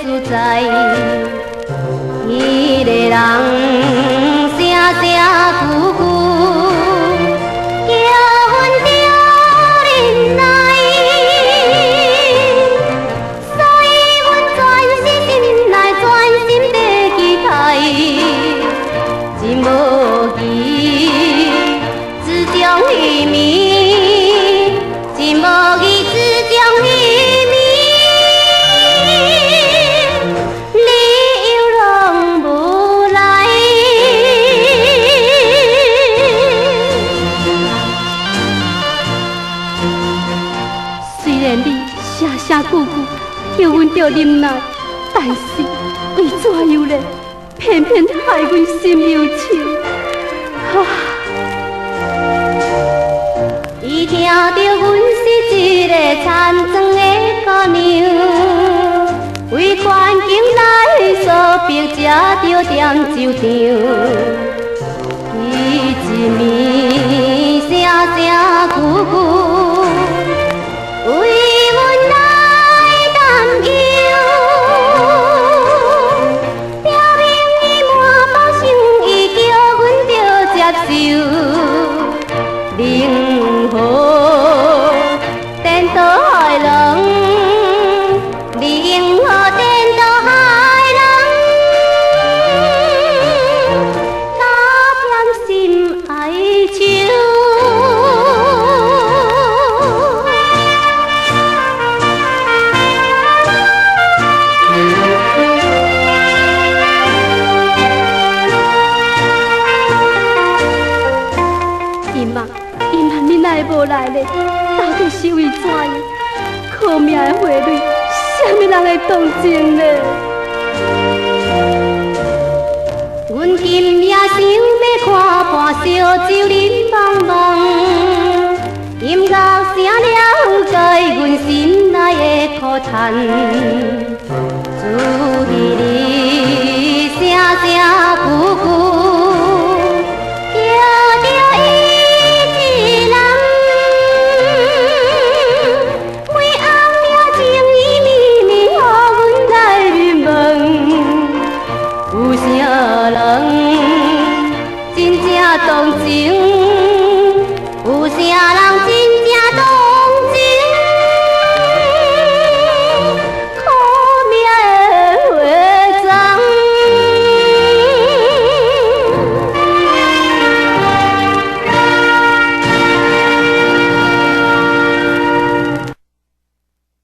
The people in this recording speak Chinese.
自在。伊个人声声句句叫阮着忍耐，所以阮全身心内专心地期待，真无义只将伊迷，真无义只将伊迷。 声声句句叫阮着忍耐，但是为怎样呢？偏偏害阮心忧愁。伊听着阮是一个残庄的姑娘，为环境来所逼，才着踮酒场。伊一暝声声句句。 灵河颠倒海人，灵河颠倒海人，加添心哀愁。姨妈。 你哪会无来呢？到底是为怎样？靠命的花蕊，什么人会同情呢？阮今夜想要看伴烧酒饮茫茫，音乐声了解阮心内的苦叹，注意你声声句句。 人真正同情，有啥人？